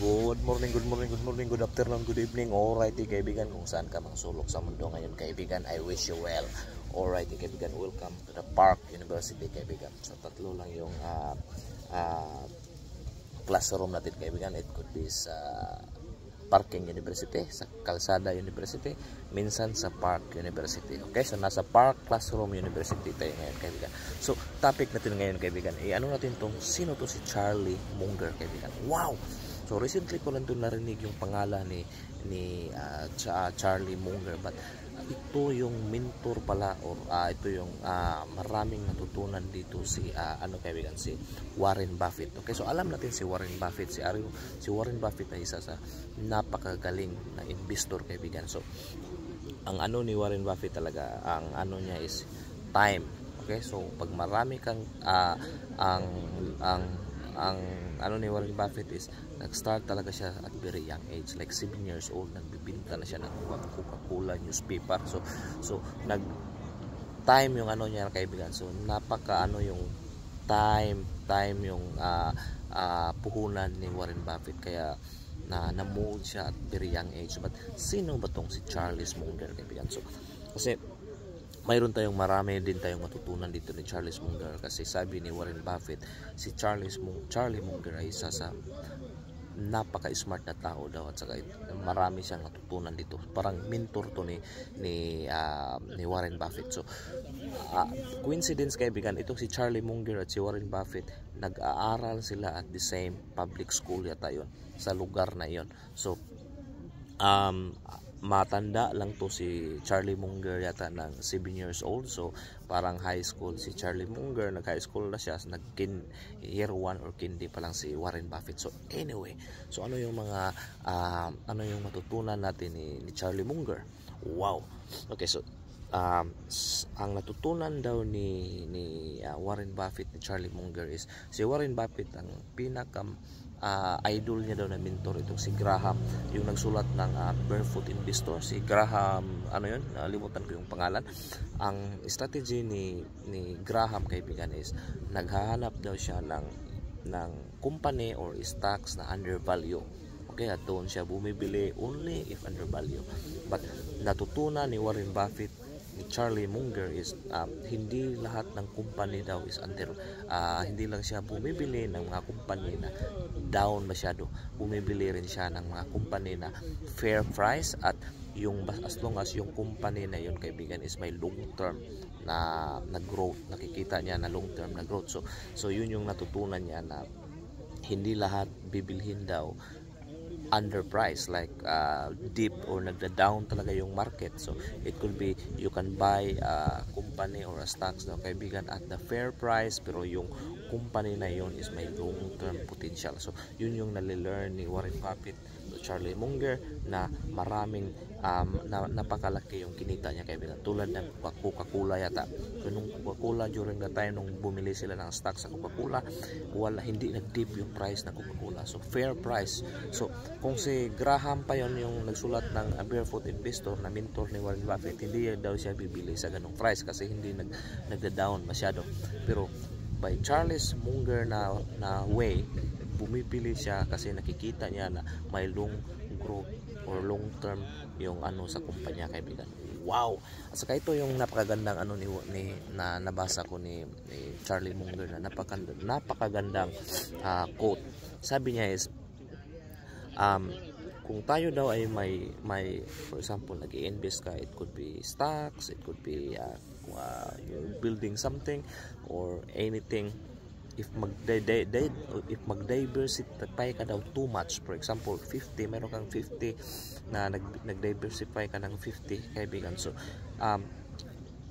Good morning, good morning, good morning, good afternoon, good evening. Alrighty kaibigan, kung saan ka mang sulok sa mundo ngayon kaibigan, I wish you well. Alrighty kaibigan, welcome to the Park University kaibigan. So tatlo lang yung classroom natin kaibigan. It could be sa Parking University, sa Kalsada University, minsan sa Park University. Okay, so nasa Park Classroom University tayo ngayon kaibigan. So topic natin ngayon kaibigan, ano natin tong sino to si Charlie Munger kaibigan. Wow! So recently ko lang doon narinig yung pangalan ni Charlie Munger, but ito yung mentor pala, or ito yung maraming natutunan dito si kaibigan, si Warren Buffett. Okay, so alam natin si Warren Buffett, si Warren Buffett ay isa sa napakagaling na investor kaibigan. So ang ni Warren Buffett talaga, ang niya is time. Okay, so pag marami kang ang ni Warren Buffett is nag-start talaga siya at very young age, like 7 years old, nagbibinta na siya ng Coca-Cola newspaper. So nag-time yung niya kaibigan. So napaka yung time yung puhunan ni Warren Buffett, kaya na-mold siya at very young age. But sino ba tong si Charlie Munger kaibigan? So kasi mayroon marami din tayong matutunan dito ni Charlie Munger, kasi sabi ni Warren Buffett, si Charlie Munger ay isa sa napaka-smart na tao daw, at saka marami siyang natutunan dito. Parang mentor to ni Warren Buffett. So coincidence kaibigan, itong si Charlie Munger at si Warren Buffett nag-aaral sila at the same public school yata yun, sa lugar na yon. So matanda lang to si Charlie Munger yata ng 7 years old. So parang high school si Charlie Munger, nag high school na siya, year 1 or kindi pa lang si Warren Buffett. So anyway, so ano yung mga yung matutunan natin ni Charlie Munger? Wow. Okay, so ang natutunan daw ni Warren Buffett ni Charlie Munger is, si Warren Buffett ang pinaka idol niya daw na mentor itong si Graham, yung nagsulat ng Barefoot Investor. Si Graham, nalimutan ko yung pangalan. Ang strategy ni Graham kaibigan is naghahanap daw siya ng company or stocks na undervalue. Okay, at doon siya bumibili only if undervalue. But natutunan ni Warren Buffett ni Charlie Munger is hindi lahat ng company daw is hindi lang siya bumibili ng mga company na down masyado. Bumibili rin siya ng mga company na fair price, at yung as long as yung company na yun kaibigan is may long term na growth, nakikita niya na long term na growth. So yun yung natutunan niya, na hindi lahat bibilhin daw underpriced, like deep or nagda-down talaga yung market. So it could be you can buy a company or a stocks daw kaibigan at the fair price, pero yung company na yun is may long term potential. So yun yung nalilearn ni Warren Buffett, Charlie Munger, na maraming napakalaki yung kinita niya kaibigan. Tulad ng Coca-Cola yata. So nung Coca-Cola, during the time nung bumili sila ng stock sa Coca-Cola, hindi nag-dip yung price ng Coca-Cola. So fair price. So kung si Graham pa yon yung nagsulat ng Barefoot Investor na mentor ni Warren Buffett, hindi daw siya bibili sa ganong price kasi hindi nagda-down masyado. Pero by Charles Munger na way, bumibili siya kasi nakikita niya na may long growth or long term yung sa kumpanya kaibigan. Wow! At saka ito yung napakagandang na nabasa ko ni Charlie Munger, na napakagandang quote. Sabi niya is kung tayo daw ay may for example nag-i-invest ka, it could be stocks, it could be you're building something or anything. If mag-diversify ka daw too much, for example 50, meron kang 50 na nag-diversify ka ng 50 kaibigan. So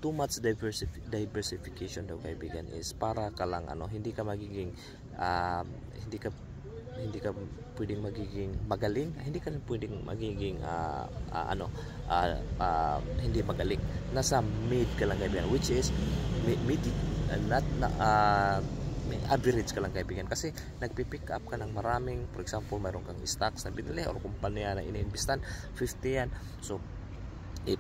too much diversification daw kaibigan is para ka lang hindi ka magiging hindi ka pwedeng magiging magaling, hindi ka pwedeng magiging hindi magaling, nasa mid ka lang kaibigan, which is mid, not average ka lang kaibigan, kasi nagpipick up ka ng maraming, for example mayroon kang stocks na binili or kumpanya na iniimbestan, 50 yan. So if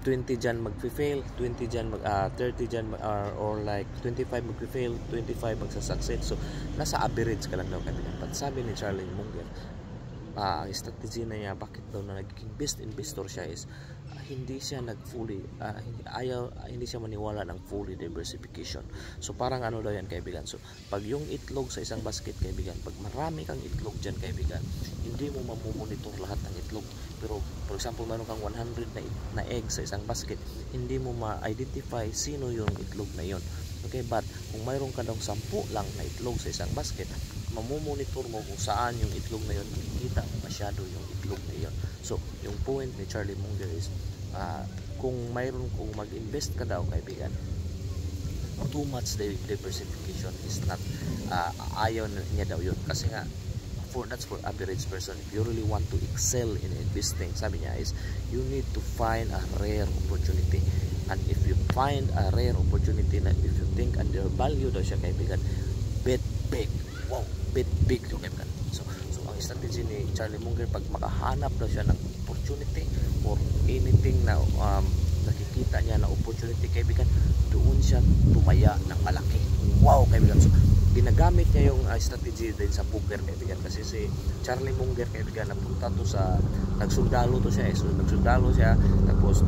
20 dyan mag-fail, 20 dyan 30 dyan or like 25 mag-fail, 25 magsasucceed. So nasa average ka lang daw kaibigan. But sabi ni Charlie Munger, ang strategy na niya bakit daw na naging best investor siya is hindi siya hindi siya maniwala ng fully diversification. So parang ano daw yan kaibigan, so pag yung itlog sa isang basket kaibigan, pag marami kang itlog dyan kaibigan, hindi mo mamumonitor lahat ng itlog. Pero for example meron kang 100 na egg sa isang basket, hindi mo ma-identify sino yung itlog na yon. Okay, but kung mayroon ka daw 10 lang na itlog sa isang basket, mamumonitor mo kung saan yung itlog na yon, kita masyado yung itlog na yon. So yung point ni Charlie Munger is kung mag-invest ka daw kaibigan, too much diversification is not ayaw niya daw yun, kasi nga that's for average person. If you really want to excel in investing, sabi niya is you need to find a rare opportunity, and if you find a rare opportunity na if you think undervalue daw siya kaibigan, bet big. Wow, bet big yung kaibigan. So ang strategy ni Charlie Munger, pag makahanap daw siya ng opportunity or anything na nakikita niya na opportunity kaibigan, doon siya tumaya ng malaki. Wow kaibigan. So ginagamit niya yung strategy din sa poker kaibigan, kasi si Charlie Munger kaibigan napunta to sa nagsundalo to siya so nagsundalo siya, tapos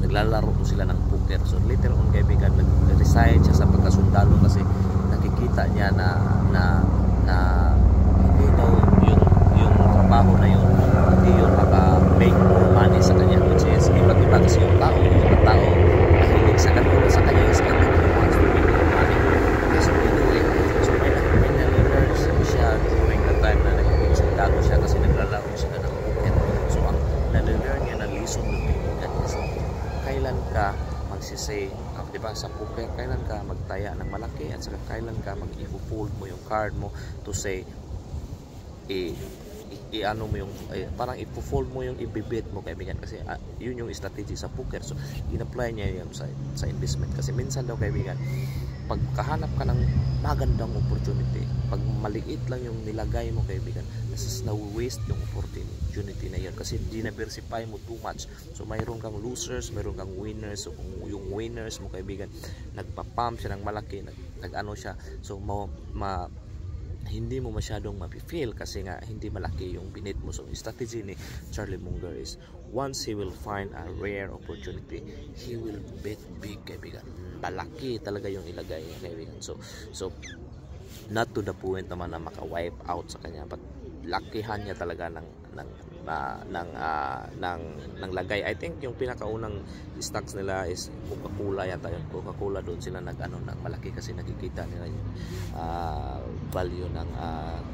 naglalaro to sila ng poker. So later on kaibigan nag-resign siya sa pagkasundalo kasi nakikita niya na hindi daw yung trabaho na yun, hindi yun maka-make more money sa kanya, which is iba't iba kasi yung tao mahilig sa ganun, sa kanya is ganun, he wants to make more money. Okay, so anyway, so may na-learn siya during the time na nagsundalo siya kasi naglalaro siya ng poker. So ang na-learn niya na lesson ng kaibigan is kailan ka magsisay, diba, sa poker, kailan ka magtaya ng malaki at saka kailan ka mag-i-fold mo yung card mo to say ano mo yung parang i-fold mo yung i-bet mo kaibigan, kasi yun yung strategy sa poker. So in-apply niya yun sa investment, kasi minsan daw kaibigan pag kahanap ka ng magandang opportunity, pag maliit lang yung nilagay mo kaibigan, na-waste yung opportunity na yun kasi diversify mo too much. So mayroon kang losers, mayroon kang winners. So kung yung winners mo kaibigan nagpa-pump siya ng malaki, nag-ano siya, so hindi mo masyadong ma-feel kasi nga hindi malaki yung binit mo. So strategy ni Charlie Munger is once he will find a rare opportunity, he will bet big kaibigan. Malaki talaga yung ilagay niya kaibigan. So not to the point naman na maka-wipe out sa kanya, but lakihan niya talaga ng lagay. I think yung pinakaunang stocks nila is Coca-Cola yata yun. Coca-Cola, doon sila nag-ano ng malaki kasi nakikita nila yung value ng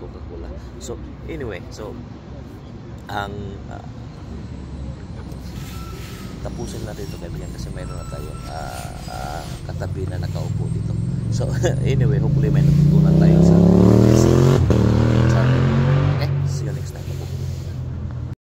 Coca-Cola. So anyway, so ang tapusin na dito kaibigan kasi mayroon na tayong katabi na nakaupo dito. So anyway, hopefully may natutunan tayo sa